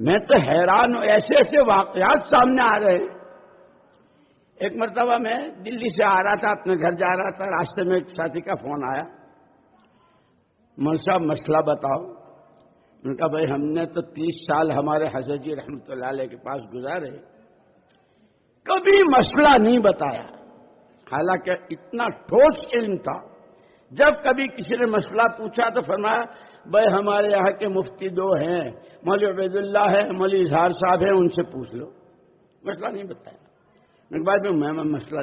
میں تو حیران ہوں، ایسے ایسے واقعات سامنے آ رہے ہیں۔ ایک مرتبہ میں دلی سے آ رہا تھا، اپنے گھر جا رہا تھا، راستے میں ایک ساتھی کا فون آیا، مول صاحب مسئلہ بتاؤ۔ میں نے کہا بھائی ہم نے تو 30 سال ہمارے حضرت جی رحمۃ اللہ علیہ کے پاس گزارے، کبھی مسئلہ نہیں بتایا، حالانکہ اتنا ٹھوس علم تھا۔ جب کبھی کسی نے مسئلہ پوچھا تو فرمایا بھائی ہمارے یہاں کے مفتی 2 ہیں، مولوی عبید اللہ ہے، مولوی اظہار صاحب ہیں، ان سے پوچھ لو۔ مسئلہ نہیں بتایا۔ میں نے کہا میں مسئلہ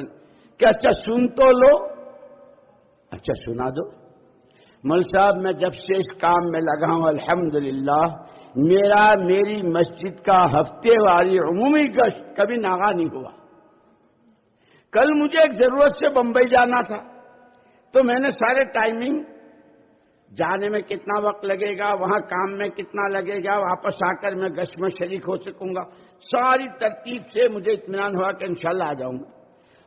کہ اچھا سن تو لو، اچھا سنا دو۔ مول صاحب میں جب سے اس کام میں لگا ہوں الحمدللہ میری مسجد کا ہفتے واری عمومی گشت کبھی ناغا نہیں ہوا۔ کل مجھے ایک ضرورت سے بمبئی جانا تھا، تو میں نے سارے ٹائمنگ، جانے میں کتنا وقت لگے گا، وہاں کام میں کتنا لگے گا، واپس آ کر میں گشت میں شریک ہو سکوں گا، ساری ترتیب سے مجھے اطمینان ہوا کہ انشاءاللہ آ جاؤں گا۔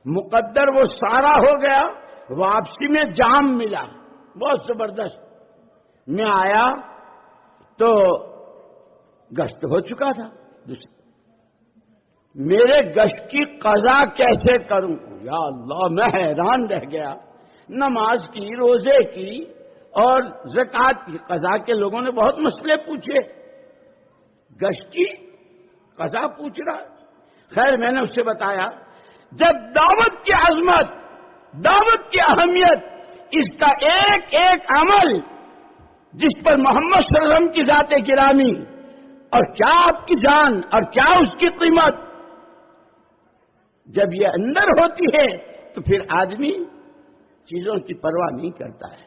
مقدر وہ سارا ہو گیا، واپسی میں جام ملا بہت زبردست۔ میں آیا تو گشت ہو چکا تھا۔ میرے گشت کی قضا کیسے کروں؟ یا اللہ، میں حیران رہ گیا۔ نماز کی، روزے کی اور زکوٰۃ کی قضا کے لوگوں نے بہت مسئلے پوچھے، گشت کی قضا پوچھ رہا۔ خیر میں نے اسے بتایا جب دعوت کی عظمت، دعوت کی اہمیت، اس کا ایک ایک عمل جس پر محمد صلی اللہ علیہ وسلم کی ذات گرامی اور کیا آپ کی جان اور کیا اس کی قیمت، جب یہ اندر ہوتی ہے تو پھر آدمی چیزوں کی پرواہ نہیں کرتا ہے۔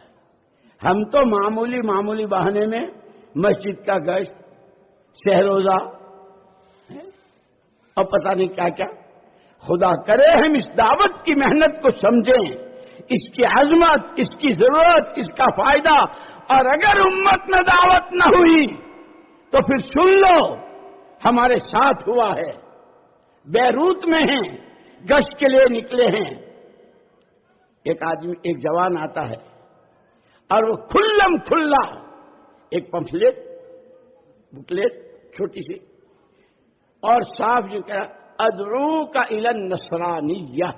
ہم تو معمولی بہانے میں مسجد کا گشت، سحر روزہ اور پتہ نہیں کیا کیا۔ خدا کرے ہم اس دعوت کی محنت کو سمجھیں، اس کی عظمت، اس کی ضرورت، اس کا فائدہ، اور اگر امت میں دعوت نہ ہوئی تو پھر سن لو ہمارے ساتھ ہوا ہے۔ بیروت میں ہیں، گشت کے لیے نکلے ہیں، ایک آدمی، ایک جوان آتا ہے اور وہ کھلم کھلا ایک پمفلیٹ، بکلیٹ چھوٹی سی، اور صاف جو کہا ادعو کا الی النصرانیہ،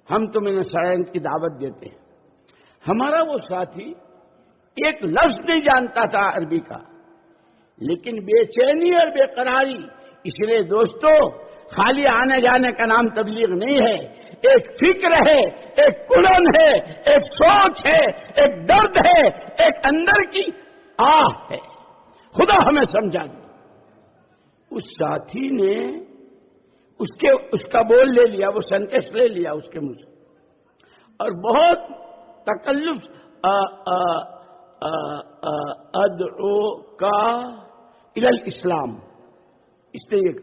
ہم تمہیں نصرانیت کی دعوت دیتے ہیں۔ ہمارا وہ ساتھی ایک لفظ نہیں جانتا تھا عربی کا، لیکن بے چینی اور بے قراری، اس لیے دوستو خالی آنے جانے کا نام تبلیغ نہیں ہے، ایک فکر ہے، ایک کڑن ہے، ایک سوچ ہے، ایک درد ہے، ایک اندر کی آہ ہے۔ خدا ہمیں سمجھا دے۔ اس ساتھی نے اس کا بول لے لیا، وہ سینٹینس لے لیا اس کے منہ سے، اور بہت تکلف ادعو کا الی الاسلام، اس نے یہ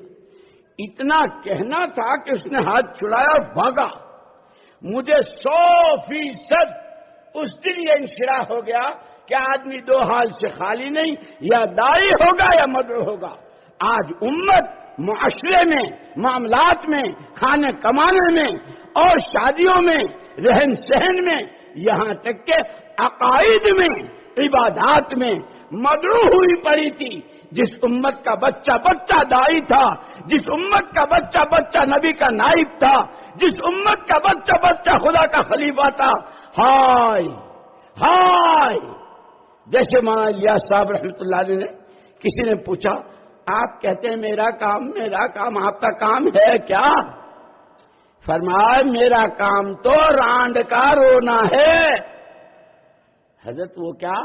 اتنا کہنا تھا کہ اس نے ہاتھ چھڑایا اور بھاگا۔ مجھے 100% اس دن یہ انشراح ہو گیا کہ آدمی 2 حال سے خالی نہیں، یا داعی ہوگا یا مدعو ہوگا۔ آج امت معاشرے میں، معاملات میں، کھانے کمانے میں اور شادیوں میں، رہن سہن میں، یہاں تک کہ عقائد میں، عبادات میں مدعو ہوئی پڑی تھی۔ جس امت کا بچہ داعی تھا، جس امت کا بچہ نبی کا نائب تھا، جس امت کا بچہ خدا کا خلیفہ تھا، ہائے ہائے، جیسے مولانا الیاس صاحب رحمۃ اللہ علیہ نے، کسی نے پوچھا آپ کہتے ہیں میرا کام، آپ کا کام ہے کیا؟ فرمایا میرا کام تو رانڈ کا رونا ہے۔ حضرت وہ کیا؟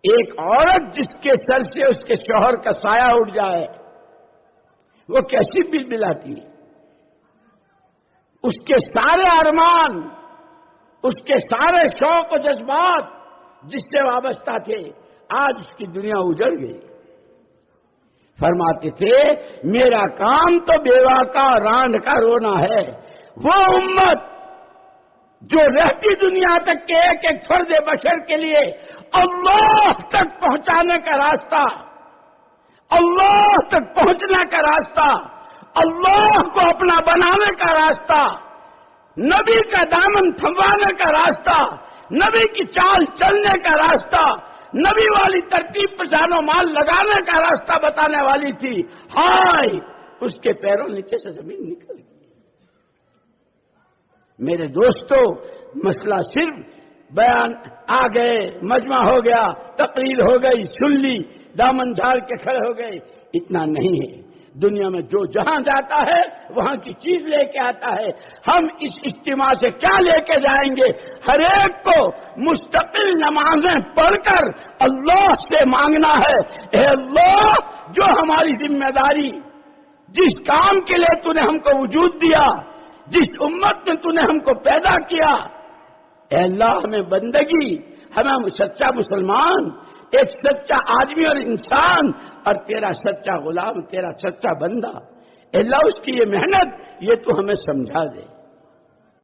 ایک عورت جس کے سر سے اس کے شوہر کا سایہ اٹھ جائے وہ کیسی بلبلاتی ہے؟ اس کے سارے ارمان، اس کے سارے شوق و جذبات جس سے وابستہ تھے، آج اس کی دنیا اجڑ گئی۔ فرماتے تھے میرا کام تو بیوہ کا رانڈ کا رونا ہے۔ وہ امت جو رہتی دنیا تک کے ایک ایک فرد بشر کے لیے اللہ تک پہنچانے کا راستہ، اللہ تک پہنچنے کا راستہ، اللہ کو اپنا بنانے کا راستہ، نبی کا دامن تھموانے کا راستہ، نبی کی چال چلنے کا راستہ، نبی والی ترتیب پر جان و مال لگانے کا راستہ بتانے والی تھی، ہائے اس کے پیروں نیچے سے زمین نکل گئی۔ میرے دوستو، مسئلہ صرف بیان آ گئے، مجمع ہو گیا، تقریر ہو گئی، سن لی، دامن جھاڑ کے کھڑے ہو گئے، اتنا نہیں ہے۔ دنیا میں جو جہاں جاتا ہے وہاں کی چیز لے کے آتا ہے۔ ہم اس اجتماع سے کیا لے کے جائیں گے؟ ہر ایک کو مستقل نمازیں پڑھ کر اللہ سے مانگنا ہے، اے اللہ جو ہماری ذمہ داری، جس کام کے لیے تو نے ہم کو وجود دیا، جس امت میں تو نے ہم کو پیدا کیا، اے اللہ ہمیں بندگی، ہمیں سچا مسلمان، ایک سچا آدمی اور انسان، اور تیرا سچا غلام، تیرا سچا بندہ، اے اللہ اس کی یہ محنت یہ تو ہمیں سمجھا دے۔